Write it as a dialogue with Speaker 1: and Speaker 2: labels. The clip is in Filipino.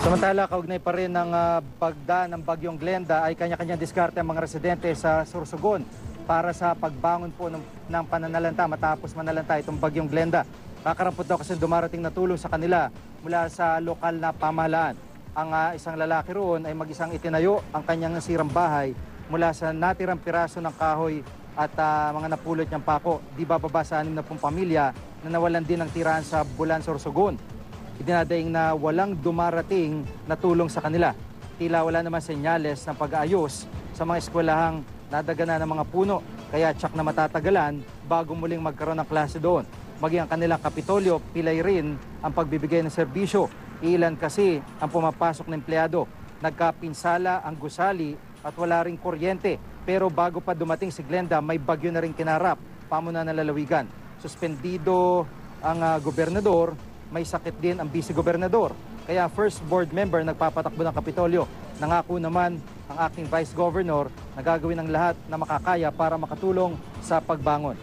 Speaker 1: Samantala, kaugnay pa rin ng pagdaan ng bagyong Glenda ay kanya-kanyang diskarte ang mga residente sa Sorsogon para sa pagbangon po ng pananalanta matapos manalanta itong bagyong Glenda. Kakarampot daw kasi dumarating na tulong sa kanila mula sa lokal na pamahalaan. Ang isang lalaki roon ay mag-isang itinayo ang kanyang nasirang bahay mula sa natirang piraso ng kahoy at mga napulot niyang pako. Di bababa sa 60 pamilya na nawalan din ng tirahan sa Bulan, Sorsogon. Idinadaing na walang dumarating na tulong sa kanila. Tila wala naman senyales ng pag-aayos sa mga eskwelahang nadagana ng mga puno. Kaya tsak na matatagalan bago muling magkaroon ng klase doon. Maging ang kanilang kapitolyo, pilay rin ang pagbibigay ng serbisyo. Ilan kasi ang pumapasok na empleyado. Nagkapinsala ang gusali at wala ring kuryente. Pero bago pa dumating si Glenda, may bagyo na rin kinarap. Pamunan ng lalawigan. Suspendido ang gobernador. May sakit din ang vice-gobernador. Kaya first board member nagpapatakbo ng Kapitolyo. Nangako naman ang acting vice governor na gagawin ang lahat na makakaya para makatulong sa pagbangon.